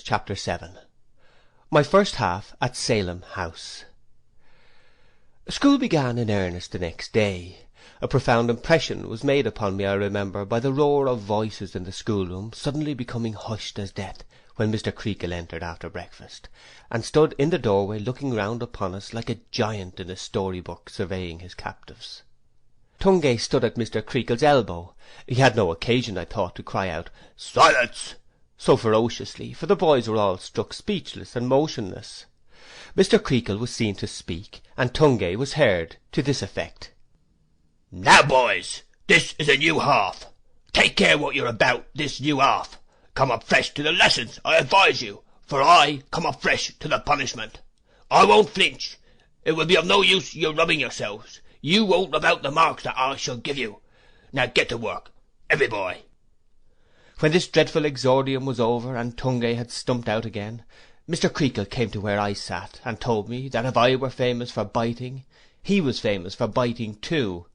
Chapter 7. My first half at Salem House. School began in earnest the next day. A profound impression was made upon me, I remember, by the roar of voices in the schoolroom suddenly becoming hushed as death when Mr. Creakle entered after breakfast, and stood in the doorway looking round upon us like a giant in a story-book surveying his captives. Tungay stood at Mr. Creakle's elbow. He had no occasion, I thought, to cry out, "Silence!" so ferociously, for the boys were all struck speechless and motionless. Mr. Creakle was seen to speak, and Tungay was heard to this effect: "Now, boys, this is a new half. Take care what you're about this new half. Come up fresh to the lessons, I advise you, for I come up fresh to the punishment. I won't flinch. It will be of no use your rubbing yourselves. You won't rub out the marks that I shall give you. Now get to work, every boy." When this dreadful exordium was over, and Tungay had stumped out again, Mr. Creakle came to where I sat, and told me that if I were famous for biting, he was famous for biting too.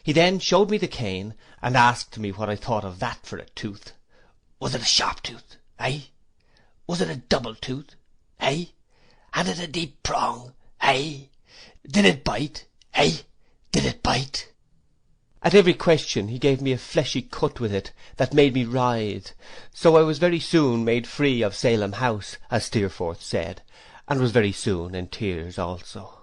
He then showed me the cane, and asked me what I thought of that for a tooth. Was it a sharp tooth, eh? Was it a double tooth, eh? Had it a deep prong, eh? Did it bite, eh? Did it bite? At every question he gave me a fleshy cut with it that made me writhe, so I was very soon made free of Salem House, as Steerforth said, and was very soon in tears also.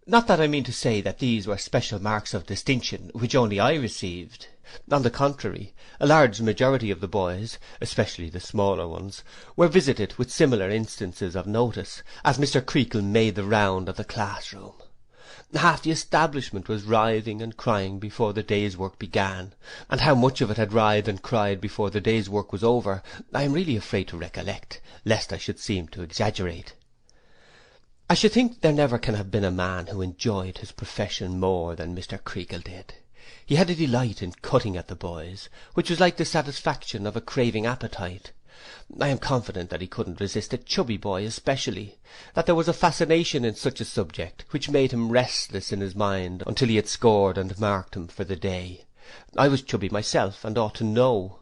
Not that I mean to say that these were special marks of distinction which only I received. On the contrary, a large majority of the boys, especially the smaller ones, were visited with similar instances of notice, as Mr. Creakle made the round of the classroom. Half the establishment was writhing and crying before the day's work began, and how much of it had writhed and cried before the day's work was over, I am really afraid to recollect, lest I should seem to exaggerate. I should think there never can have been a man who enjoyed his profession more than Mr. Creakle did. He had a delight in cutting at the boys, which was like the satisfaction of a craving appetite. I am confident that he couldn't resist a chubby boy especially, that there was a fascination in such a subject which made him restless in his mind until he had scored and marked him for the day. I was chubby myself, and ought to know.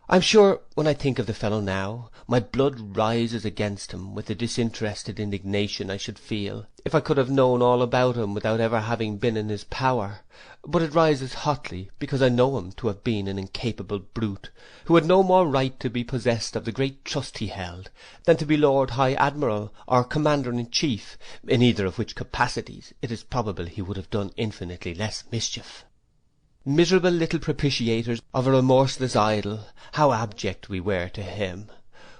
I'm sure, when I think of the fellow now, my blood rises against him with the disinterested indignation I should feel if I could have known all about him without ever having been in his power, but it rises hotly because I know him to have been an incapable brute, who had no more right to be possessed of the great trust he held than to be Lord High Admiral or Commander-in-Chief, in either of which capacities it is probable he would have done infinitely less mischief. Miserable little propitiators of a remorseless idol, how abject we were to him!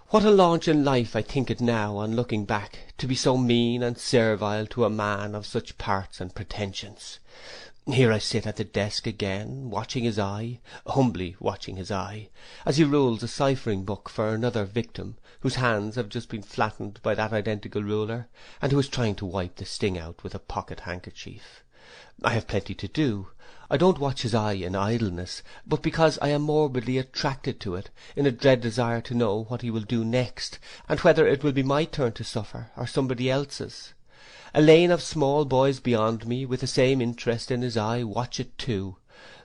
What a launch in life I think it now, on looking back, to be so mean and servile to a man of such parts and pretensions. Here I sit at the desk again, watching his eye, humbly watching his eye, as he rules a ciphering-book for another victim, whose hands have just been flattened by that identical ruler, and who is trying to wipe the sting out with a pocket-handkerchief. I have plenty to do. I don't watch his eye in idleness, but because I am morbidly attracted to it, in a dread desire to know what he will do next, and whether it will be my turn to suffer, or somebody else's. A lane of small boys beyond me, with the same interest in his eye, watch it too.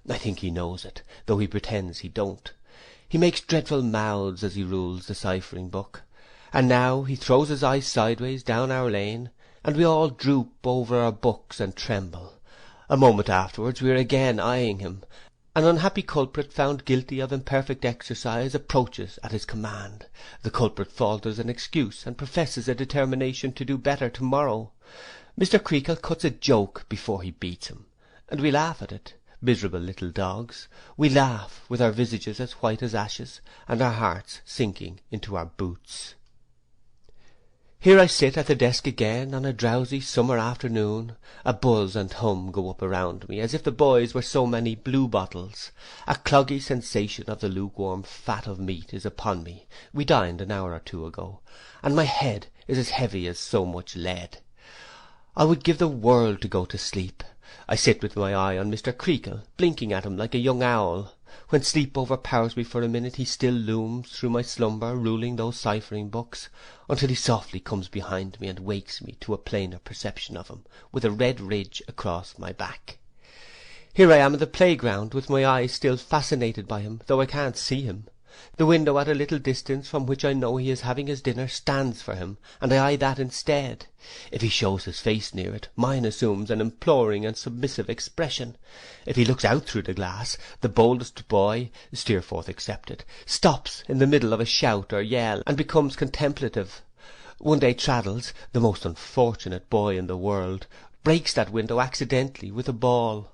I think he knows it, though he pretends he don't. He makes dreadful mouths as he rules the ciphering-book, and now he throws his eye sideways down our lane, and we all droop over our books and tremble. A moment afterwards we are again eyeing him. An unhappy culprit found guilty of imperfect exercise approaches at his command. The culprit falters an excuse, and professes a determination to do better tomorrow. Mr. Creakle cuts a joke before he beats him, and we laugh at it, miserable little dogs. We laugh, with our visages as white as ashes, and our hearts sinking into our boots. Here I sit at the desk again on a drowsy summer afternoon. A buzz and hum go up around me, as if the boys were so many blue bottles. A cloggy sensation of the lukewarm fat of meat is upon me. We dined an hour or two ago, and my head is as heavy as so much lead. I would give the world to go to sleep. I sit with my eye on Mr. Creakle, blinking at him like a young owl. When sleep overpowers me for a minute, he still looms through my slumber, ruling those ciphering-books, until he softly comes behind me and wakes me to a plainer perception of him, with a red ridge across my back. Here I am in the playground, with my eyes still fascinated by him, though I can't see him. The window at a little distance from which I know he is having his dinner stands for him, and I eye that instead. If he shows his face near it, mine assumes an imploring and submissive expression. If he looks out through the glass, the boldest boy, Steerforth excepted, stops in the middle of a shout or yell, and becomes contemplative. One day Traddles, the most unfortunate boy in the world, breaks that window accidentally with a ball.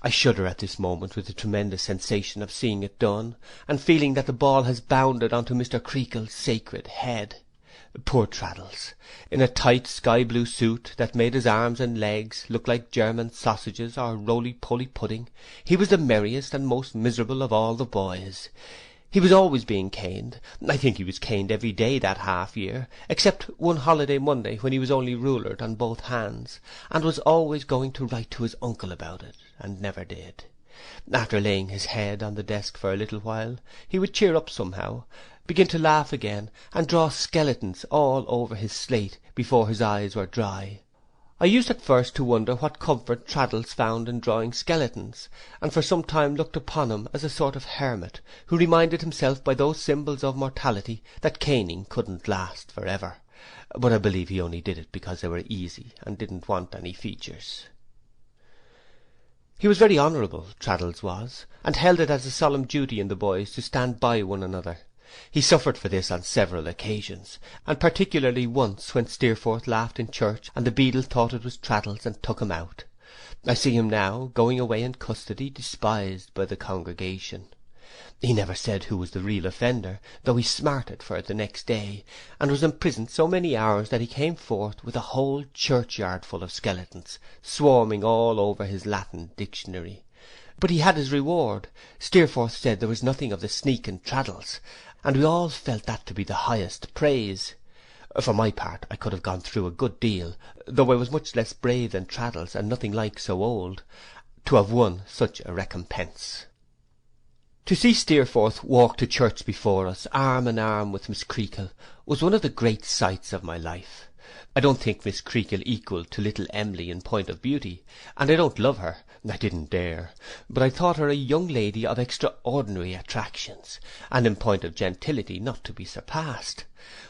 I shudder at this moment with the tremendous sensation of seeing it done, and feeling that the ball has bounded onto Mr. Creakle's sacred head. Poor Traddles, in a tight sky-blue suit that made his arms and legs look like German sausages or roly-poly pudding, he was the merriest and most miserable of all the boys. He was always being caned. I think he was caned every day that half-year, except one holiday Monday when he was only rulered on both hands, and was always going to write to his uncle about it, and never did. After laying his head on the desk for a little while, he would cheer up somehow, begin to laugh again, and draw skeletons all over his slate before his eyes were dry. I used at first to wonder what comfort Traddles found in drawing skeletons, and for some time looked upon him as a sort of hermit, who reminded himself by those symbols of mortality that caning couldn't last for ever. But I believe he only did it because they were easy and didn't want any features. He was very honourable, Traddles was, and held it as a solemn duty in the boys to stand by one another. He suffered for this on several occasions, and particularly once when Steerforth laughed in church and the beadle thought it was Traddles and took him out. I see him now, going away in custody, despised by the congregation. He never said who was the real offender, though he smarted for it the next day, and was imprisoned so many hours that he came forth with a whole churchyard full of skeletons, swarming all over his Latin dictionary. But he had his reward. Steerforth said there was nothing of the sneak in Traddles, and we all felt that to be the highest praise. For my part, I could have gone through a good deal, though I was much less brave than Traddles, and nothing like so old, to have won such a recompense. To see Steerforth walk to church before us, arm in arm with Miss Creakle, was one of the great sights of my life. I don't think Miss Creakle equal to little Emily in point of beauty, and I don't love her. I didn't dare, but I thought her a young lady of extraordinary attractions, and in point of gentility not to be surpassed.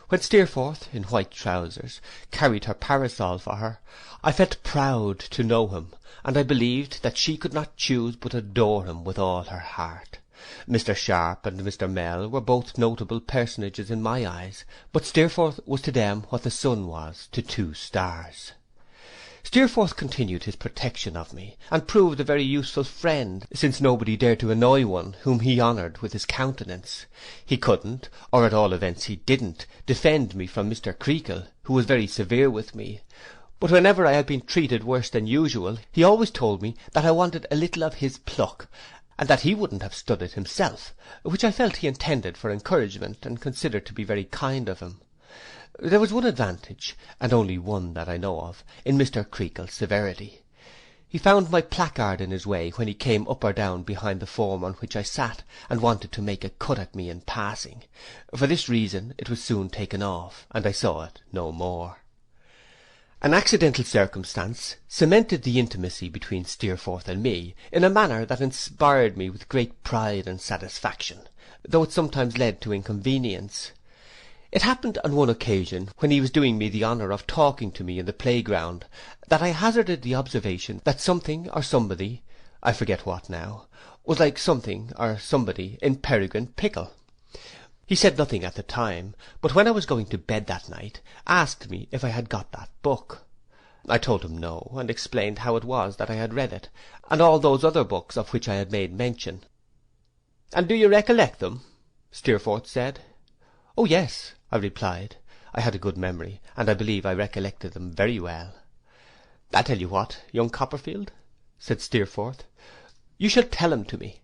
When Steerforth, in white trousers, carried her parasol for her, I felt proud to know him, and I believed that she could not choose but adore him with all her heart. Mr. Sharp and Mr. Mell were both notable personages in my eyes, but Steerforth was to them what the sun was to 2 stars. Steerforth continued his protection of me, and proved a very useful friend, since nobody dared to annoy one whom he honoured with his countenance. He couldn't, or at all events he didn't, defend me from Mr. Creakle, who was very severe with me. But whenever I had been treated worse than usual, he always told me that I wanted a little of his pluck, and that he wouldn't have stood it himself, which I felt he intended for encouragement, and considered to be very kind of him. There was one advantage, and only one that I know of, in Mr. Creakle's severity. He found my placard in his way when he came up or down behind the form on which I sat, and wanted to make a cut at me in passing. For this reason it was soon taken off, and I saw it no more. An accidental circumstance cemented the intimacy between Steerforth and me in a manner that inspired me with great pride and satisfaction, though it sometimes led to inconvenience. It happened on one occasion, when he was doing me the honour of talking to me in the playground, that I hazarded the observation that something or somebody, I forget what now, was like something or somebody in Peregrine Pickle. He said nothing at the time, but when I was going to bed that night, asked me if I had got that book. I told him no, and explained how it was that I had read it, and all those other books of which I had made mention. "And do you recollect them?" Steerforth said. "Oh, yes," I replied. I had a good memory, and I believe I recollected them very well. "I'll tell you what, young Copperfield," said Steerforth, "you shall tell 'em to me.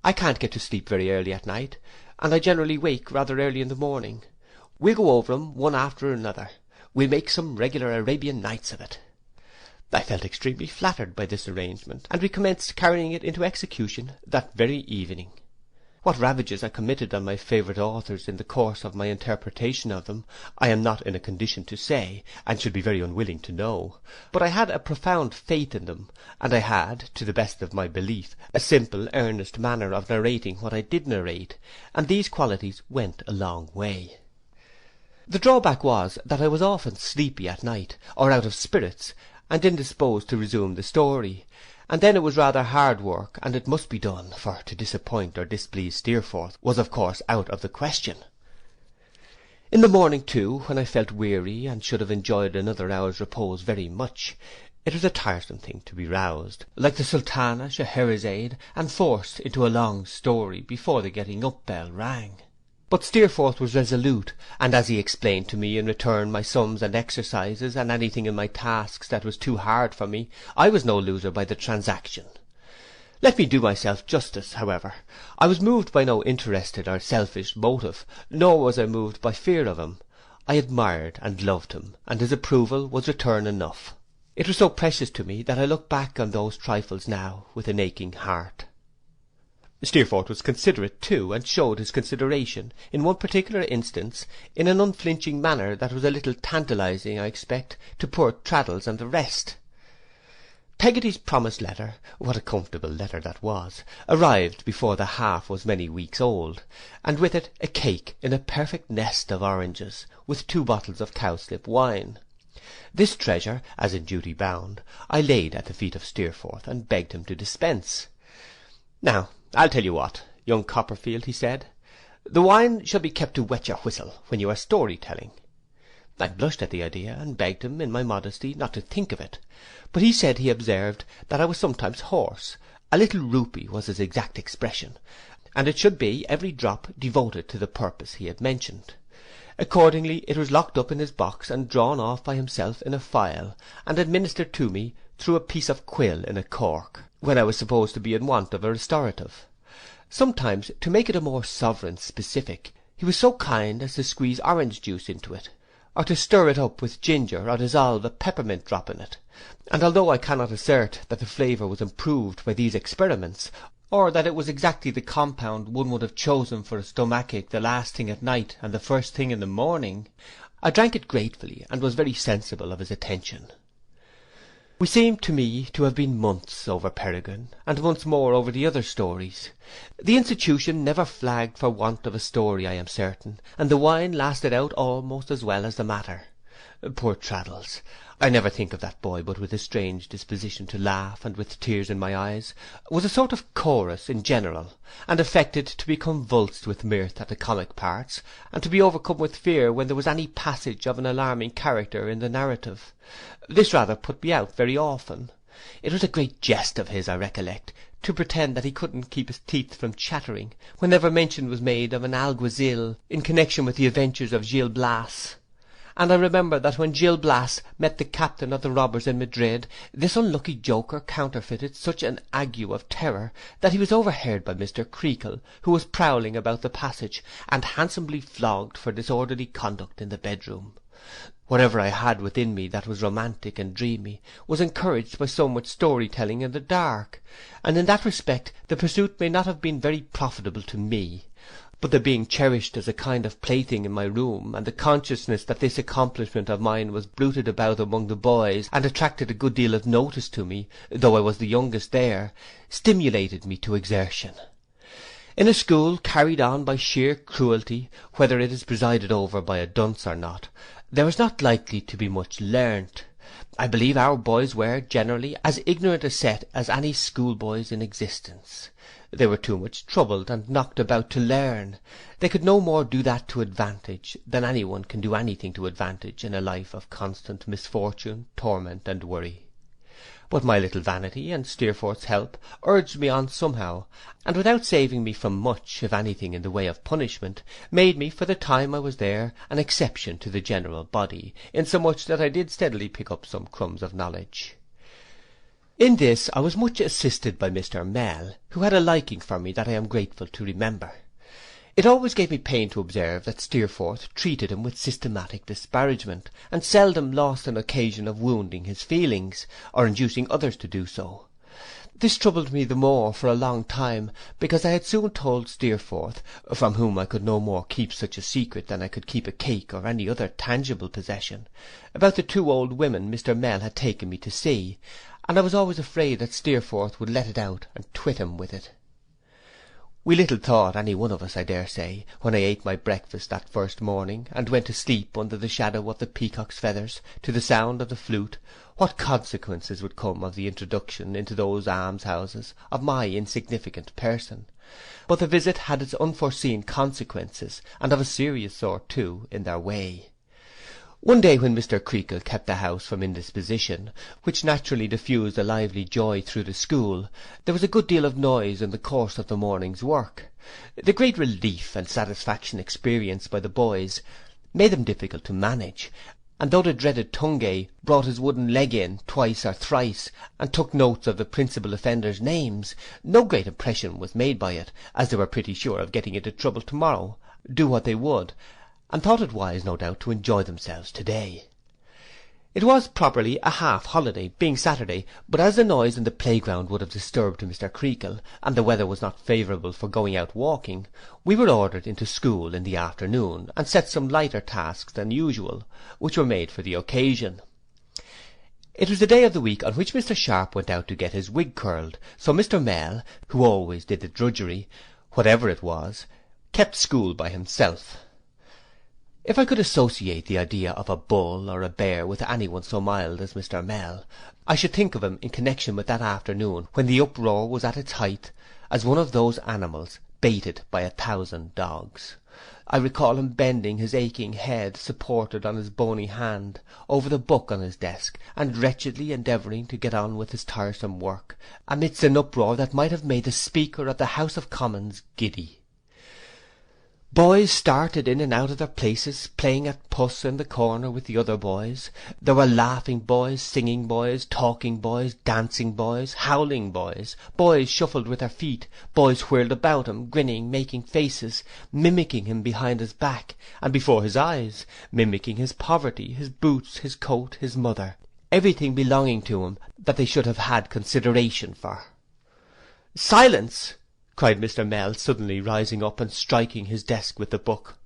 I can't get to sleep very early at night, and I generally wake rather early in the morning. We'll go over 'em one after another. We'll make some regular Arabian Nights of it." I felt extremely flattered by this arrangement, and we commenced carrying it into execution that very evening. What ravages I committed on my favourite authors in the course of my interpretation of them, I am not in a condition to say, and should be very unwilling to know, but I had a profound faith in them, and I had, to the best of my belief, a simple, earnest manner of narrating what I did narrate, and these qualities went a long way. The drawback was that I was often sleepy at night, or out of spirits, and indisposed to resume the story, and then it was rather hard work, and it must be done, for to disappoint or displease Steerforth was of course out of the question. In the morning too, when I felt weary, and should have enjoyed another hour's repose very much, it was a tiresome thing to be roused, like the Sultana Scheherazade, and forced into a long story before the getting up bell rang. But Steerforth was resolute, and as he explained to me in return my sums and exercises, and anything in my tasks that was too hard for me, I was no loser by the transaction. Let me do myself justice, however. I was moved by no interested or selfish motive, nor was I moved by fear of him. I admired and loved him, and his approval was return enough. It was so precious to me that I look back on those trifles now with an aching heart. Steerforth was considerate too, and showed his consideration, in one particular instance, in an unflinching manner that was a little tantalizing, I expect, to poor Traddles and the rest. Peggotty's promised letter, what a comfortable letter that was, arrived before the half was many weeks old, and with it a cake in a perfect nest of oranges, with 2 bottles of cowslip wine. This treasure, as in duty bound, I laid at the feet of Steerforth, and begged him to dispense. "Now, I'll tell you what, young Copperfield," he said, "the wine shall be kept to wet your whistle when you are story-telling." I blushed at the idea, and begged him, in my modesty, not to think of it, but he said he observed that I was sometimes hoarse, a little roupy was his exact expression, and it should be, every drop, devoted to the purpose he had mentioned. Accordingly it was locked up in his box, and drawn off by himself in a phial, and administered to me through a piece of quill in a cork, when I was supposed to be in want of a restorative. Sometimes, to make it a more sovereign specific, he was so kind as to squeeze orange juice into it, or to stir it up with ginger, or dissolve a peppermint drop in it, and although I cannot assert that the flavour was improved by these experiments, or that it was exactly the compound one would have chosen for a stomachic the last thing at night and the first thing in the morning, I drank it gratefully, and was very sensible of his attention. We seemed to me to have been months over Peregrine, and months more over the other stories. The institution never flagged for want of a story, I am certain, and the wine lasted out almost as well as the matter. Poor Traddles! I never think of that boy but with a strange disposition to laugh, and with tears in my eyes, was a sort of chorus in general, and affected to be convulsed with mirth at the comic parts, and to be overcome with fear when there was any passage of an alarming character in the narrative. This rather put me out very often. It was a great jest of his, I recollect, to pretend that he couldn't keep his teeth from chattering, whenever mention was made of an alguazil in connection with the adventures of Gil Blas. And I remember that when Gil Blas met the captain of the robbers in Madrid, this unlucky joker counterfeited such an ague of terror that he was overheard by Mr. Creakle, who was prowling about the passage, and handsomely flogged for disorderly conduct in the bedroom. Whatever I had within me that was romantic and dreamy was encouraged by so much story-telling in the dark, and in that respect the pursuit may not have been very profitable to me. But the being cherished as a kind of plaything in my room, and the consciousness that this accomplishment of mine was bruited about among the boys, and attracted a good deal of notice to me, though I was the youngest there, stimulated me to exertion. In a school carried on by sheer cruelty, whether it is presided over by a dunce or not, there is not likely to be much learnt. I believe our boys were, generally, as ignorant a set as any schoolboys in existence. They were too much troubled and knocked about to learn. They could no more do that to advantage than any one can do anything to advantage in a life of constant misfortune, torment, and worry. But my little vanity, and Steerforth's help, urged me on somehow, and without saving me from much, if anything, in the way of punishment, made me, for the time I was there, an exception to the general body, insomuch that I did steadily pick up some crumbs of knowledge. In this I was much assisted by Mr. Mell, who had a liking for me that I am grateful to remember. It always gave me pain to observe that Steerforth treated him with systematic disparagement, and seldom lost an occasion of wounding his feelings, or inducing others to do so. This troubled me the more for a long time, because I had soon told Steerforth, from whom I could no more keep such a secret than I could keep a cake or any other tangible possession, about the 2 old women Mr. Mell had taken me to see, and I was always afraid that Steerforth would let it out and twit him with it. We little thought, any one of us, I dare say, when I ate my breakfast that first morning, and went to sleep under the shadow of the peacock's feathers, to the sound of the flute, what consequences would come of the introduction into those almshouses of my insignificant person. But the visit had its unforeseen consequences, and of a serious sort too, in their way. One day when Mr. Creakle kept the house from indisposition, which naturally diffused a lively joy through the school, there was a good deal of noise in the course of the morning's work. The great relief and satisfaction experienced by the boys made them difficult to manage, and though the dreaded Tungay brought his wooden leg in twice or thrice, and took notes of the principal offenders' names, no great impression was made by it, as they were pretty sure of getting into trouble tomorrow, do what they would, and thought it wise, no doubt, to enjoy themselves today. It was properly a half-holiday, being Saturday, but as the noise in the playground would have disturbed Mr. Creakle, and the weather was not favourable for going out walking, we were ordered into school in the afternoon, and set some lighter tasks than usual, which were made for the occasion. It was the day of the week on which Mr. Sharp went out to get his wig curled, so Mr. Mell, who always did the drudgery, whatever it was, kept school by himself. If I could associate the idea of a bull or a bear with anyone so mild as Mr. Mell, I should think of him in connection with that afternoon when the uproar was at its height, as one of those animals baited by 1,000 dogs. I recall him bending his aching head, supported on his bony hand, over the book on his desk, and wretchedly endeavouring to get on with his tiresome work, amidst an uproar that might have made the Speaker of the House of Commons giddy. Boys started in and out of their places, playing at puss in the corner with the other boys. There were laughing boys, singing boys, talking boys, dancing boys, howling boys. Boys shuffled with their feet. Boys whirled about him, grinning, making faces, mimicking him behind his back, and before his eyes, mimicking his poverty, his boots, his coat, his mother, everything belonging to him that they should have had consideration for. "Silence!" cried Mr. Mell, suddenly rising up and striking his desk with the book.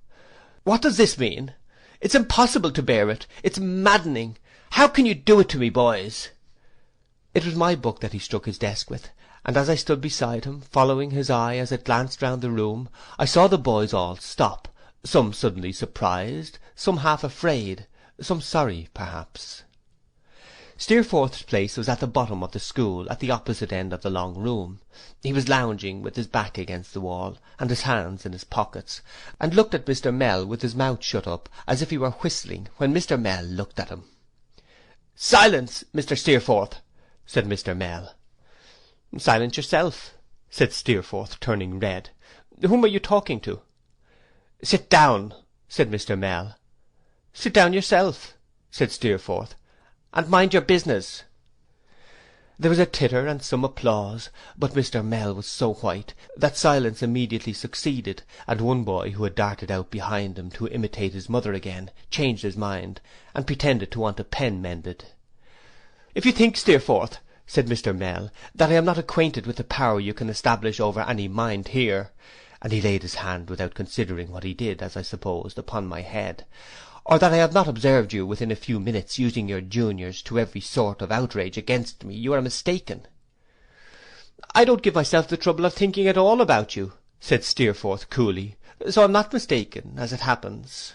"What does this mean? It's impossible to bear it. It's maddening. How can you do it to me, boys?" It was my book that he struck his desk with, and as I stood beside him, following his eye as it glanced round the room, I saw the boys all stop, some suddenly surprised, some half afraid, some sorry, perhaps. Steerforth's place was at the bottom of the school, at the opposite end of the long room. He was lounging with his back against the wall, and his hands in his pockets, and looked at Mr. Mell with his mouth shut up, as if he were whistling, when Mr. Mell looked at him. "Silence, Mr. Steerforth," said Mr. Mell. "Silence yourself," said Steerforth, turning red. "Whom are you talking to?" "Sit down," said Mr. Mell. "Sit down yourself," said Steerforth, "and mind your business." There was a titter and some applause, but Mr. Mell was so white that silence immediately succeeded, and one boy who had darted out behind him to imitate his mother again changed his mind, and pretended to want a pen mended. "If you think, Steerforth," said Mr. Mell, "that I am not acquainted with the power you can establish over any mind here," and he laid his hand, without considering what he did, as I supposed, upon my head, "or that I have not observed you within a few minutes using your juniors to every sort of outrage against me, you are mistaken." "I don't give myself the trouble of thinking at all about you," said Steerforth coolly, "so I'm not mistaken, as it happens."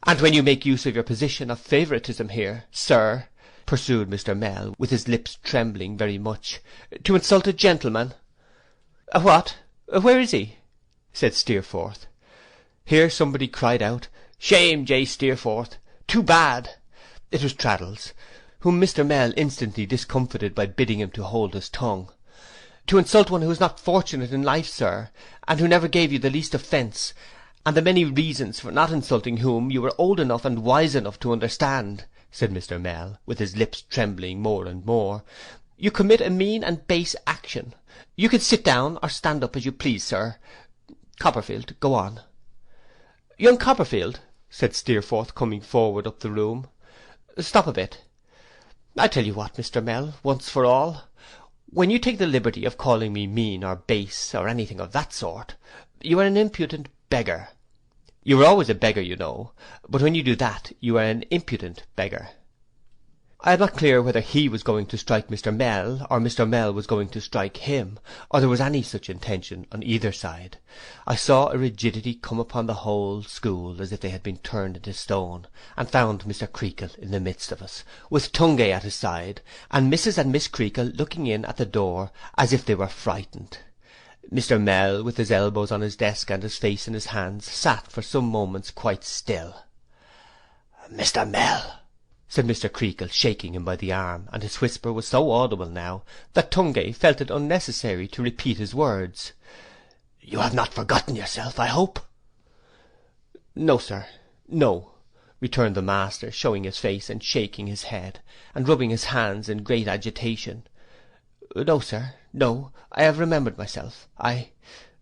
"And when you make use of your position of favouritism here, sir," pursued Mr. Mell, with his lips trembling very much, "to insult a gentleman—" "What? Where is he?" said Steerforth. Here somebody cried out, "Shame, J. Steerforth! Too bad!" It was Traddles, whom Mr. Mell instantly discomfited by bidding him to hold his tongue. "To insult one who is not fortunate in life, sir, and who never gave you the least offence, and the many reasons for not insulting whom you were old enough and wise enough to understand," said Mr. Mell, with his lips trembling more and more. "You commit a mean and base action. You can sit down or stand up as you please, sir. Copperfield, go on." "Young Copperfield," said Steerforth, coming forward up the room, "stop a bit. I tell you what, Mr. Mell, once for all, When you take the liberty of calling me mean or base or anything of that sort, you are an impudent beggar. You were always a beggar, you know, but when you do that, you are an impudent beggar.' I am not clear whether he was going to strike Mr. Mell, or Mr. Mell was going to strike him, or there was any such intention on either side. I saw a rigidity come upon the whole school, as if they had been turned into stone, and found Mr. Creakle in the midst of us, with Tungay at his side, and Mrs. and Miss Creakle looking in at the door as if they were frightened. Mr. Mell, with his elbows on his desk and his face in his hands, sat for some moments quite still. 'Mr. Mell,' said Mr. Creakle, shaking him by the arm, and his whisper was so audible now that Tungay felt it unnecessary to repeat his words. 'You have not forgotten yourself, I hope?' 'No, sir, no,' returned the master, showing his face and shaking his head, and rubbing his hands in great agitation. 'No, sir, no, I have remembered myself.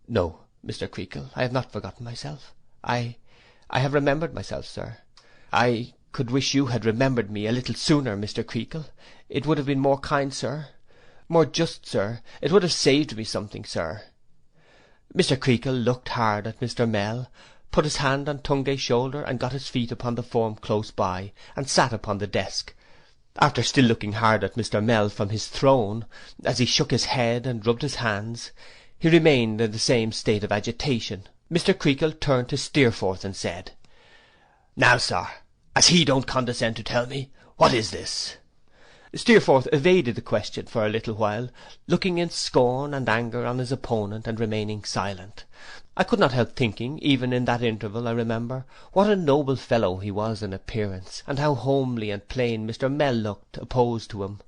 No, Mr. Creakle, I have not forgotten myself. I have remembered myself, sir. I could wish you had remembered me a little sooner, Mr. Creakle. It would have been more kind, sir, more just, sir. It would have saved me something, sir.' Mr. Creakle looked hard at Mr. Mell, put his hand on Tungay's shoulder, and got his feet upon the form close by, and sat upon the desk. After still looking hard at Mr. Mell from his throne, as he shook his head and rubbed his hands, he remained in the same state of agitation. Mr. Creakle turned to Steerforth and said, 'Now, sir, as he don't condescend to tell me, what is this?' Steerforth evaded the question for a little while, looking in scorn and anger on his opponent and remaining silent. I could not help thinking, even in that interval, I remember, what a noble fellow he was in appearance, and how homely and plain Mr. Mell looked opposed to him.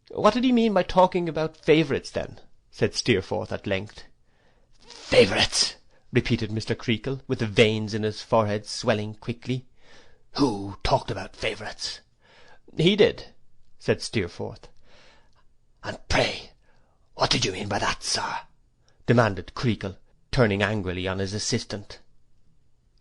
'What did he mean by talking about favourites, then?' said Steerforth at length. 'Favourites!' repeated Mr. Creakle, with the veins in his forehead swelling quickly. 'Who talked about favourites?' 'He did,' said Steerforth. 'And pray, what did you mean by that, sir?' demanded Creakle, turning angrily on his assistant.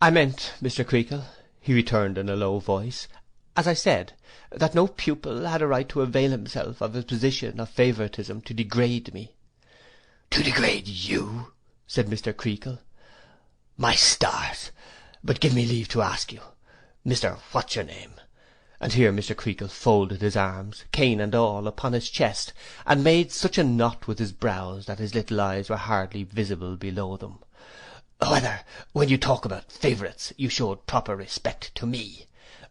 'I meant, Mr. Creakle,' he returned in a low voice, 'as I said, that no pupil had a right to avail himself of his position of favouritism to degrade me.' 'To degrade you?' said Mr. Creakle. 'My stars! But give me leave to ask you, Mr. What's your name?' And here Mr. Creakle folded his arms, cane and all, upon his chest, and made such a knot with his brows that his little eyes were hardly visible below them. 'Whether, when you talk about favourites, you showed proper respect to me.'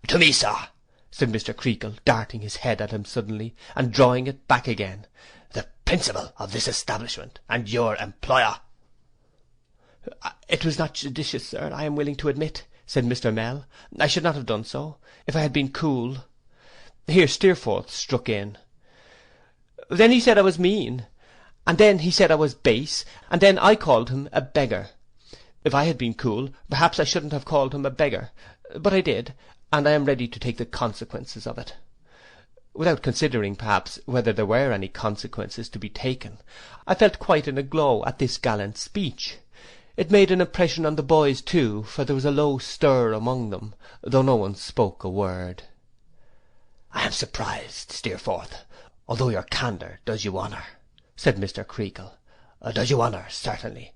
'To me, sir,' said Mr. Creakle, darting his head at him suddenly, and drawing it back again, 'the principal of this establishment, and your employer.' 'It was not judicious, sir, I am willing to admit,' said Mr. Mell. 'I should not have done so, if I had been cool.' Here Steerforth struck in. 'Then he said I was mean, and then he said I was base, and then I called him a beggar. If I had been cool, perhaps I shouldn't have called him a beggar, but I did, and I am ready to take the consequences of it.' Without considering, perhaps, whether there were any consequences to be taken, I felt quite in a glow at this gallant speech. It made an impression on the boys too, for there was a low stir among them, though no one spoke a word. 'I am surprised, Steerforth, although your candour does you honour,' said Mr. Creakle. 'Does you honour, certainly.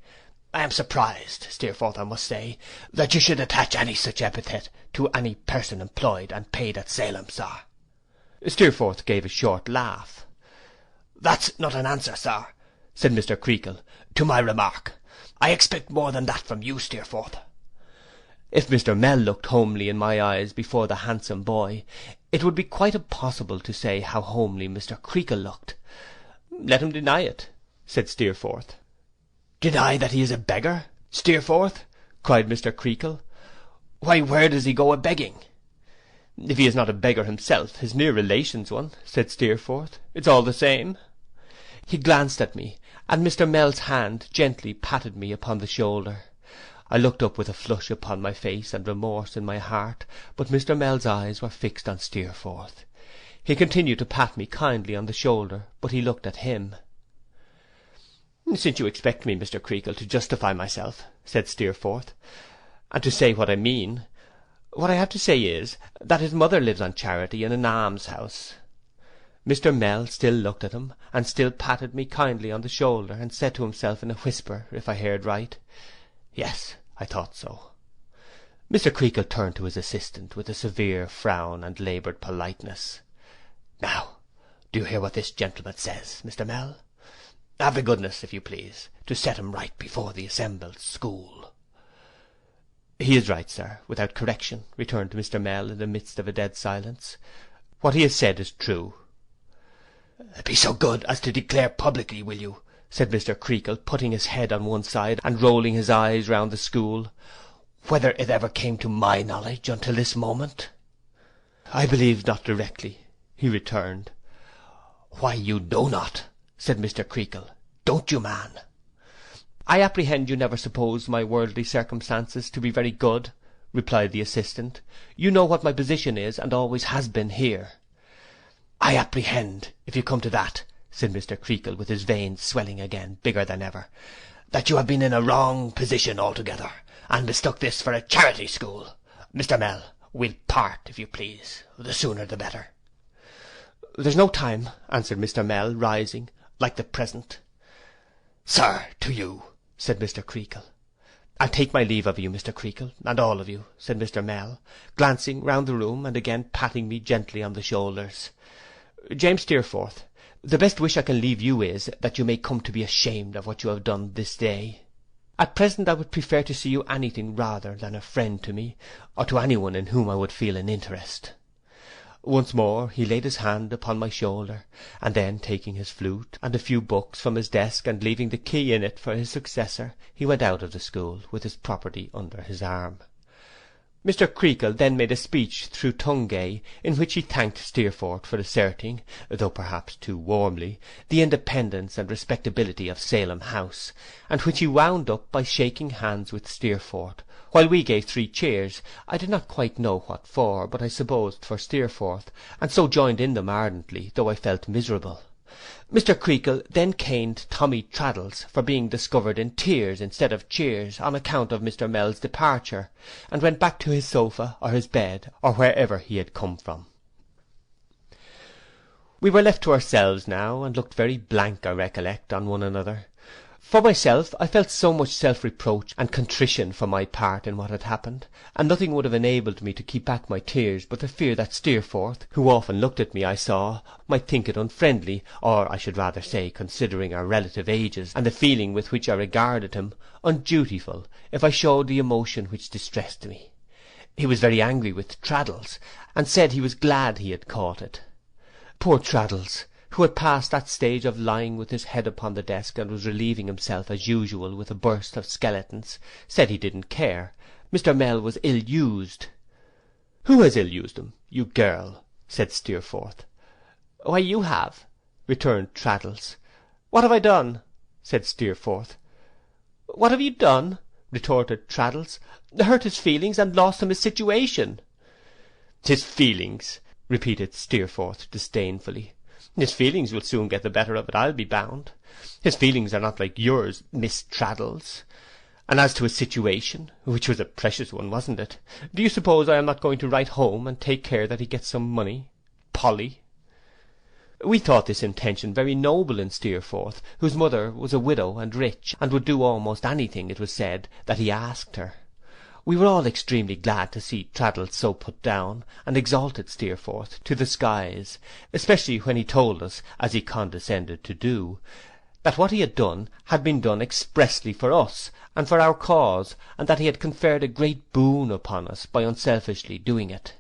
I am surprised, Steerforth, I must say, that you should attach any such epithet to any person employed and paid at Salem, sir.' Steerforth gave a short laugh. 'That's not an answer, sir,' said Mr. Creakle, 'to my remark. I expect more than that from you, Steerforth.' If Mr. Mell looked homely in my eyes before the handsome boy, it would be quite impossible to say how homely Mr. Creakle looked. 'Let him deny it,' said Steerforth. 'Deny that he is a beggar, Steerforth?' cried Mr. Creakle. 'Why, where does he go a-begging?' 'If he is not a beggar himself, his near relation's one,' said Steerforth. 'It's all the same.' He glanced at me, and Mr. Mell's hand gently patted me upon the shoulder. I looked up with a flush upon my face and remorse in my heart, but Mr. Mell's eyes were fixed on Steerforth. He continued to pat me kindly on the shoulder, but he looked at him. 'Since you expect me, Mr. Creakle, to justify myself,' said Steerforth, 'and to say what I mean, what I have to say is, that his mother lives on charity in an almshouse.' Mr. Mell still looked at him, and still patted me kindly on the shoulder, and said to himself in a whisper, if I heard right, "Yes, I thought so." Mr. Creakle turned to his assistant with a severe frown and laboured politeness. "Now, do you hear what this gentleman says, Mr. Mell? Have the goodness, if you please, to set him right before the assembled school." "He is right, sir, without correction," returned Mr. Mell in the midst of a dead silence. "What he has said is true." "Be so good as to declare publicly, will you," said Mr. Creakle, putting his head on one side and rolling his eyes round the school, "whether it ever came to my knowledge until this moment?" "I believe not directly," he returned. "Why, you know not," said Mr. Creakle. "Don't you, man?" "I apprehend you never supposed my worldly circumstances to be very good," replied the assistant. "You know what my position is, and always has been here." "I apprehend, if you come to that," said Mr. Creakle, with his veins swelling again, bigger than ever, "that you have been in a wrong position altogether, and mistook this for a charity school. Mr. Mell, we'll part, if you please. The sooner the better." "There's no time," answered Mr. Mell, rising, "like the present." "Sir, to you," said Mr. Creakle. "I'll take my leave of you, Mr. Creakle, and all of you," said Mr. Mell, glancing round the room and again patting me gently on the shoulders. "James Steerforth, the best wish I can leave you is, that you may come to be ashamed of what you have done this day. At present I would prefer to see you anything rather than a friend to me, or to anyone in whom I would feel an interest." Once more he laid his hand upon my shoulder, and then taking his flute and a few books from his desk, and leaving the key in it for his successor, he went out of the school with his property under his arm. Mr. Creakle then made a speech through Tungay, in which he thanked Steerforth for asserting, though perhaps too warmly, the independence and respectability of Salem House, and which he wound up by shaking hands with Steerforth, while we gave 3 cheers. I did not quite know what for, but I supposed for Steerforth, and so joined in them ardently, though I felt miserable. Mr. Creakle then caned Tommy Traddles for being discovered in tears instead of cheers, on account of Mr. Mell's departure, and went back to his sofa or his bed, or wherever he had come from. We were left to ourselves now, and looked very blank, I recollect, on one another. For myself, I felt so much self-reproach and contrition for my part in what had happened, and nothing would have enabled me to keep back my tears but the fear that Steerforth, who often looked at me, I saw, might think it unfriendly, or I should rather say, considering our relative ages, and the feeling with which I regarded him, undutiful, if I showed the emotion which distressed me. He was very angry with Traddles, and said he was glad he had caught it. Poor Traddles, who had passed that stage of lying with his head upon the desk, and was relieving himself as usual with a burst of skeletons, said he didn't care. Mr. Mell was ill-used. "Who has ill-used him, you girl?" said Steerforth. "Why, you have," returned Traddles. "What have I done?" said Steerforth. "What have you done?" retorted Traddles. "Hurt his feelings, and lost him his situation." "His feelings!" repeated Steerforth disdainfully. "His feelings will soon get the better of it, I'll be bound. His feelings are not like yours, Miss Traddles. And as to his situation, which was a precious one, wasn't it? Do you suppose I am not going to write home and take care that he gets some money? Polly!" We thought this intention very noble in Steerforth, whose mother was a widow and rich, and would do almost anything, it was said, that he asked her. We were all extremely glad to see Traddles so put down, and exalted Steerforth to the skies, especially when he told us, as he condescended to do, that what he had been done expressly for us, and for our cause, and that he had conferred a great boon upon us by unselfishly doing it.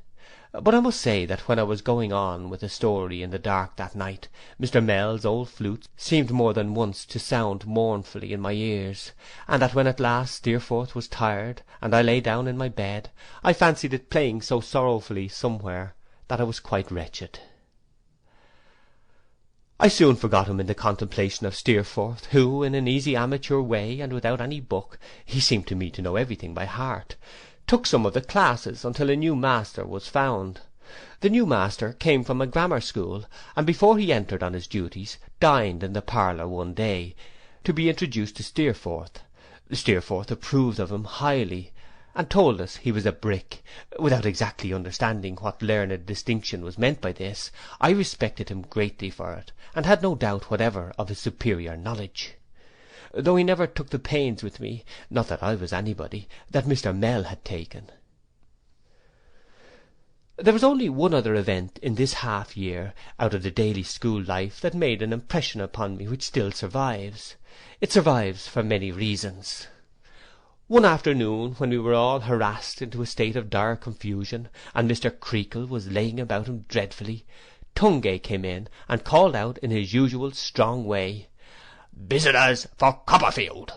But I must say that when I was going on with the story in the dark that night, Mr. Mell's old flute seemed more than once to sound mournfully in my ears, and that when at last Steerforth was tired, and I lay down in my bed, I fancied it playing so sorrowfully somewhere that I was quite wretched. I soon forgot him in the contemplation of Steerforth, who, in an easy amateur way, and without any book, he seemed to me to know everything by heart, took some of the classes until a new master was found. The new master came from a grammar school, and before he entered on his duties, dined in the parlour one day, to be introduced to Steerforth. Steerforth approved of him highly, and told us he was a brick. Without exactly understanding what learned distinction was meant by this, I respected him greatly for it, and had no doubt whatever of his superior knowledge. Though he never took the pains with me, not that I was anybody, that Mr. Mell had taken. There was only one other event in this half year out of the daily school life that made an impression upon me which still survives. It survives for many reasons. One afternoon, when we were all harassed into a state of dire confusion, and Mr. Creakle was laying about him dreadfully, Tungay came in and called out in his usual strong way, "Visitors for Copperfield!"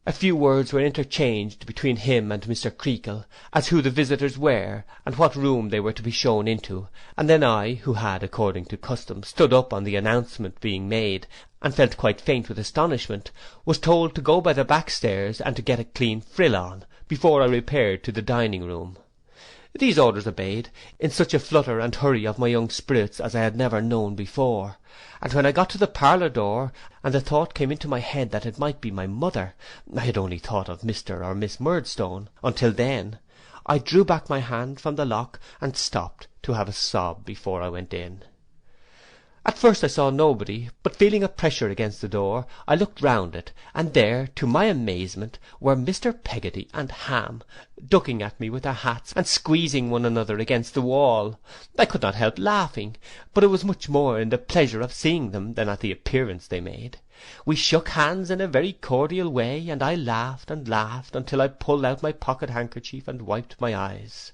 A few words were interchanged between him and Mr. Creakle as who the visitors were and what room they were to be shown into, and then I, who had, according to custom, stood up on the announcement being made, and felt quite faint with astonishment, was told to go by the back stairs and to get a clean frill on, before I repaired to the dining room. These orders obeyed, in such a flutter and hurry of my young spirits as I had never known before, and when I got to the parlour door, and the thought came into my head that it might be my mother, I had only thought of Mr. or Miss Murdstone until then, I drew back my hand from the lock and stopped to have a sob before I went in. At first I saw nobody, but feeling a pressure against the door, I looked round it, and there, to my amazement, were Mr. Peggotty and Ham, ducking at me with their hats, and squeezing one another against the wall. I could not help laughing, but it was much more in the pleasure of seeing them than at the appearance they made. We shook hands in a very cordial way, and I laughed and laughed until I pulled out my pocket handkerchief and wiped my eyes.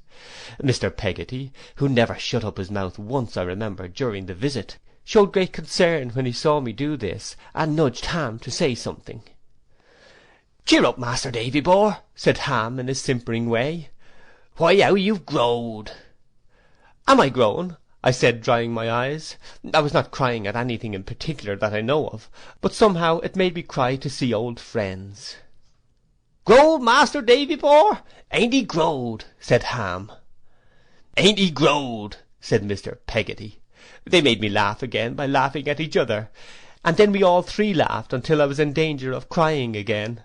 Mr. Peggotty, who never shut up his mouth once I remember during the visit, showed great concern when he saw me do this, and nudged Ham to say something. "Cheer up, Master Davy bore," said Ham in his simpering way. "Why, how you've growed!" "Am I grown?" I said, drying my eyes. I was not crying at anything in particular that I know of, but somehow it made me cry to see old friends. "Growed, Master Davy bore? Ain't he growed?" said Ham. "Ain't he growed?" said Mr. Peggotty. They made me laugh again by laughing at each other, and then we all three laughed until I was in danger of crying again.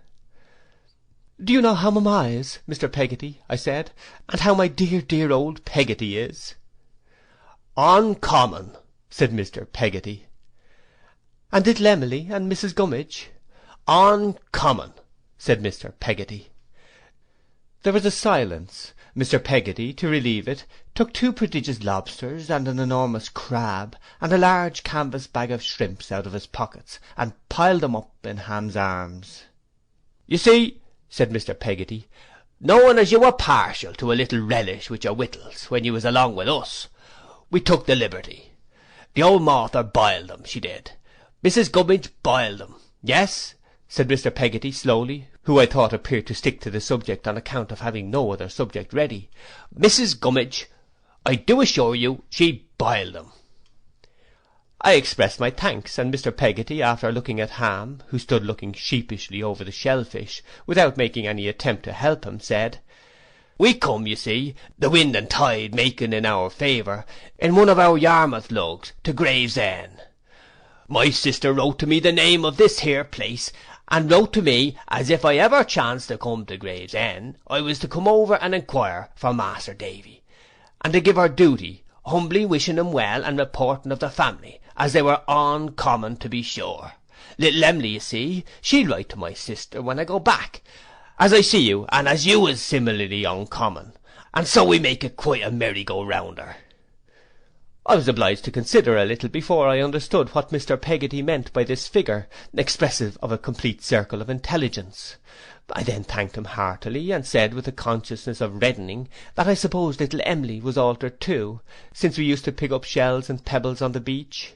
"Do you know how mamma is, Mr. Peggotty?" I said, "and how my dear, dear old Peggotty is?" "Uncommon," said Mr. Peggotty. "And little Emily and Mrs. Gummidge?" "Uncommon," said Mr. Peggotty. There was a silence. Mr. Peggotty, to relieve it, took 2 prodigious lobsters and an enormous crab and a large canvas bag of shrimps out of his pockets, and piled them up in Ham's arms. "You see," said Mr. Peggotty, "knowing as you were partial to a little relish with your wittles when you was along with us, we took the liberty. The old Martha biled them, she did. Mrs. Gummidge biled them. Yes," said Mr. Peggotty slowly, who I thought appeared to stick to the subject on account of having no other subject ready. "Mrs. Gummidge, I do assure you, she biled them." I expressed my thanks, and Mr. Peggotty, after looking at Ham, who stood looking sheepishly over the shellfish, without making any attempt to help him, said, "We come, you see, the wind and tide making in our favour, in one of our Yarmouth lugs to Gravesend. My sister wrote to me the name of this here place, and wrote to me as if I ever chanced to come to Gravesend, I was to come over and inquire for Master Davy, and to give her duty, humbly wishing him well and reporting of the family, as they were uncommon to be sure. Little Emily, you see, she'll write to my sister when I go back, as I see you, and as you is similarly uncommon, and so we make it quite a merry-go-rounder." I was obliged to consider a little before I understood what Mr. Peggotty meant by this figure, expressive of a complete circle of intelligence. I then thanked him heartily, and said with a consciousness of reddening that I supposed little Emily was altered too, since we used to pick up shells and pebbles on the beach.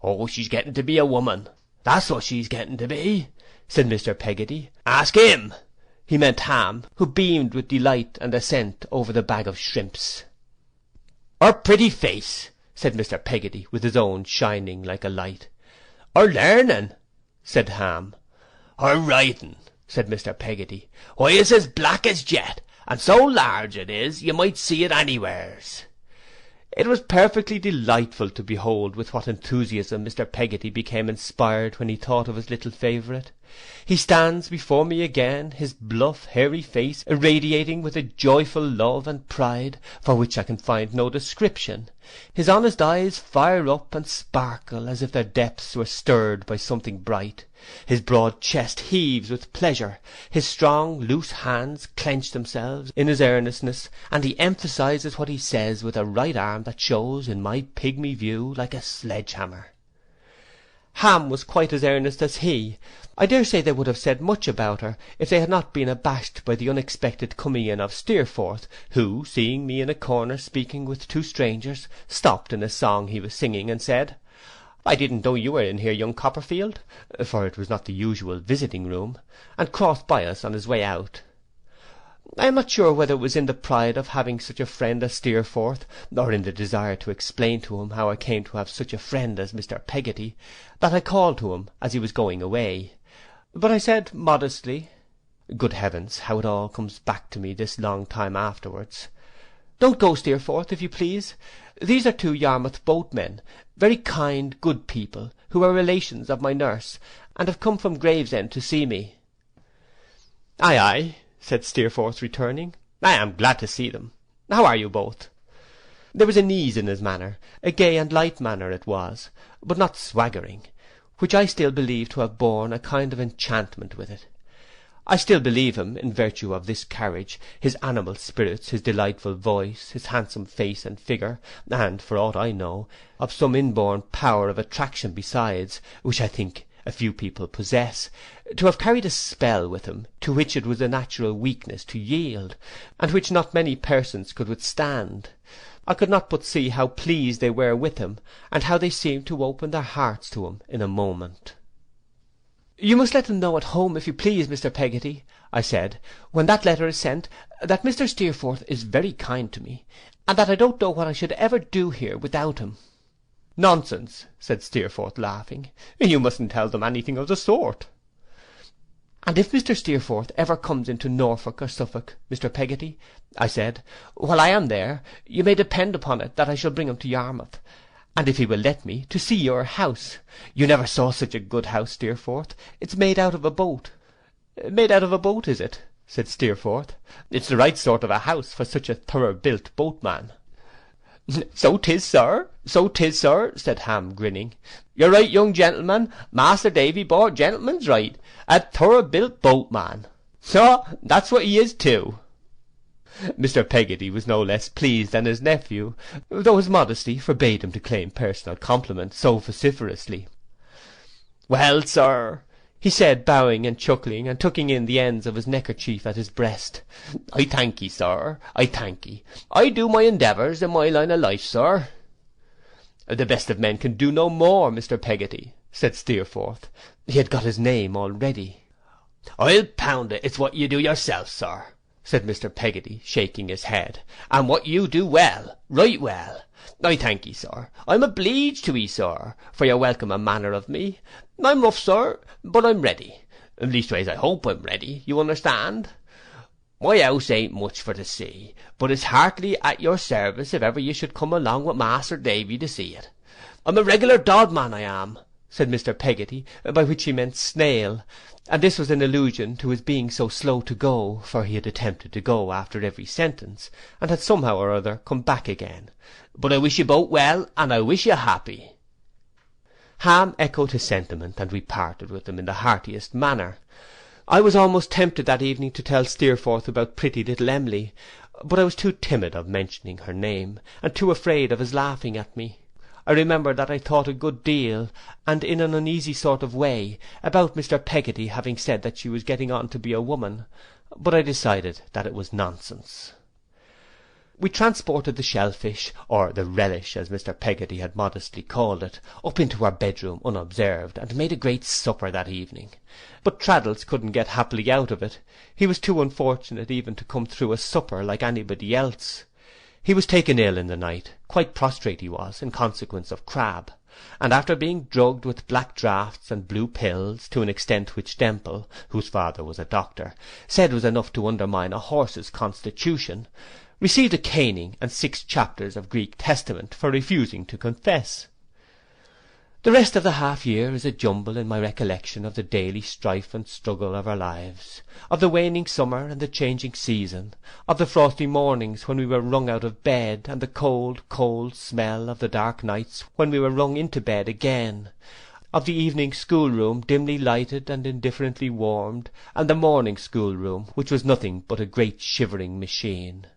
"Oh, she's getting to be a woman, that's what she's getting to be," said Mr. Peggotty. "Ask him." He meant Ham, who beamed with delight and assent over the bag of shrimps. "Her pretty face," said Mr. Peggotty, with his own shining like a light. "Her learning," said Ham. "Her writing," said Mr. Peggotty. "Why, it's as black as jet, and so large it is, you might see it anywheres." It was perfectly delightful to behold with what enthusiasm Mr. Peggotty became inspired when he thought of his little favourite. He stands before me again, his bluff, hairy face irradiating with a joyful love and pride for which I can find no description. His honest eyes fire up and sparkle as if their depths were stirred by something bright. His broad chest heaves with pleasure, his strong, loose hands clench themselves in his earnestness, and he emphasises what he says with a right arm that shows, in my pigmy view, like a sledge-hammer. Ham was quite as earnest as he. I dare say they would have said much about her if they had not been abashed by the unexpected coming in of Steerforth, who, seeing me in a corner speaking with two strangers, stopped in a song he was singing, and said, "I didn't know you were in here, young Copperfield," for it was not the usual visiting room, and crossed by us on his way out. I am not sure whether it was in the pride of having such a friend as Steerforth, or in the desire to explain to him how I came to have such a friend as Mr. Peggotty, that I called to him as he was going away. But I said modestly, good heavens, how it all comes back to me this long time afterwards, "Don't go, Steerforth, if you please. These are two Yarmouth boatmen, very kind, good people, who are relations of my nurse, and have come from Gravesend to see me." "Aye, aye," said Steerforth, returning. "I am glad to see them. How are you both?" There was an ease in his manner, a gay and light manner it was, but not swaggering, which I still believe to have borne a kind of enchantment with it. I still believe him, in virtue of this carriage, his animal spirits, his delightful voice, his handsome face and figure, and, for aught I know, of some inborn power of attraction besides, which I think a few people possess, to have carried a spell with him to which it was a natural weakness to yield, and which not many persons could withstand. I could not but see how pleased they were with him, and how they seemed to open their hearts to him in a moment. "You must let them know at home, if you please, Mr. Peggotty," I said, "when that letter is sent, that Mr. Steerforth is very kind to me, and that I don't know what I should ever do here without him." "Nonsense," said Steerforth, laughing. "You mustn't tell them anything of the sort." "And if Mr. Steerforth ever comes into Norfolk or Suffolk, Mr. Peggotty," I said, "while I am there, you may depend upon it that I shall bring him to Yarmouth, and if he will let me, to see your house. You never saw such a good house, Steerforth. It's made out of a boat." "Made out of a boat, is it?" said Steerforth. "It's the right sort of a house for such a thorough-built boatman." "So 'tis, sir, so 'tis, sir," said Ham, grinning. "You're right, young gentleman. Master Davy bought gentleman's right. A thorough-built boatman. So that's what he is too." Mr. Peggotty was no less pleased than his nephew, though his modesty forbade him to claim personal compliments so vociferously. "Well, sir," he said, bowing and chuckling, and tucking in the ends of his neckerchief at his breast, "I thank ye, sir, I thank ye. I do my endeavours in my line of life, sir." "The best of men can do no more, Mr. Peggotty," said Steerforth. He had got his name already. "I'll pound it, it's what you do yourself, sir," said Mr. Peggotty, shaking his head, "and what you do well, right well. I thank ye, sir. I'm obleeged to ye, sir, for your welcome manner of me. I'm rough, sir, but I'm ready. Leastways, I hope I'm ready, you understand. My house ain't much for to see, but it's heartily at your service if ever you should come along with Master Davy to see it. I'm a regular dodman, I am," said Mr. Peggotty, by which he meant snail, and this was an allusion to his being so slow to go, for he had attempted to go after every sentence, and had somehow or other come back again. "But I wish you both well, and I wish you happy." Ham echoed his sentiment, and we parted with him in the heartiest manner. I was almost tempted that evening to tell Steerforth about pretty little Emily, but I was too timid of mentioning her name, and too afraid of his laughing at me. I remember that I thought a good deal, and in an uneasy sort of way, about Mr. Peggotty having said that she was getting on to be a woman, but I decided that it was nonsense. We transported the shellfish, or the relish as Mr. Peggotty had modestly called it, up into our bedroom unobserved, and made a great supper that evening. But Traddles couldn't get happily out of it. He was too unfortunate even to come through a supper like anybody else. He was taken ill in the night, quite prostrate he was, in consequence of crab, and after being drugged with black draughts and blue pills, to an extent which Demple, whose father was a doctor, said was enough to undermine a horse's constitution, received a caning and 6 chapters of Greek Testament for refusing to confess. The rest of the half-year is a jumble in my recollection of the daily strife and struggle of our lives, of the waning summer and the changing season, of the frosty mornings when we were wrung out of bed, and the cold, cold smell of the dark nights when we were wrung into bed again, of the evening schoolroom dimly lighted and indifferently warmed, and the morning schoolroom, which was nothing but a great shivering machine,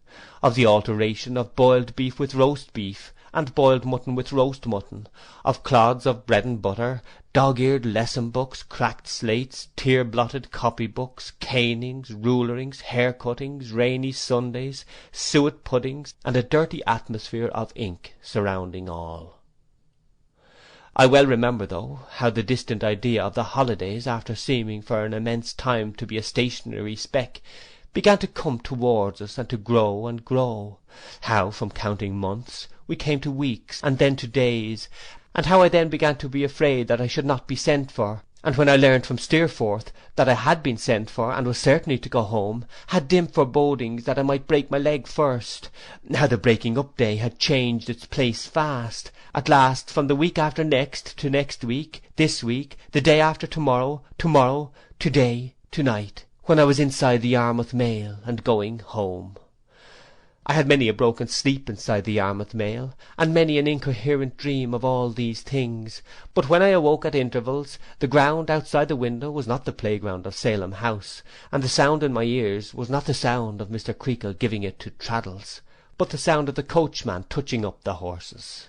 of the alteration of boiled beef with roast beef, and boiled mutton with roast mutton, of clods of bread and butter, dog-eared lesson-books, cracked slates, tear-blotted copy-books, canings, rulerings, hair-cuttings, rainy Sundays, suet puddings, and a dirty atmosphere of ink surrounding all. I well remember, though, how the distant idea of the holidays, after seeming for an immense time to be a stationary speck, began to come towards us and to grow and grow; how from counting months we came to weeks, and then to days, and how I then began to be afraid that I should not be sent for, and when I learned from Steerforth that I had been sent for and was certainly to go home, had dim forebodings that I might break my leg first; how the breaking up day had changed its place fast, at last from the week after next to next week, this week, the day after tomorrow, tomorrow, today, tonight, when I was inside the Yarmouth mail and going home. I had many a broken sleep inside the Yarmouth mail, and many an incoherent dream of all these things, but when I awoke at intervals, the ground outside the window was not the playground of Salem House, and the sound in my ears was not the sound of Mr. Creakle giving it to Traddles, but the sound of the coachman touching up the horses.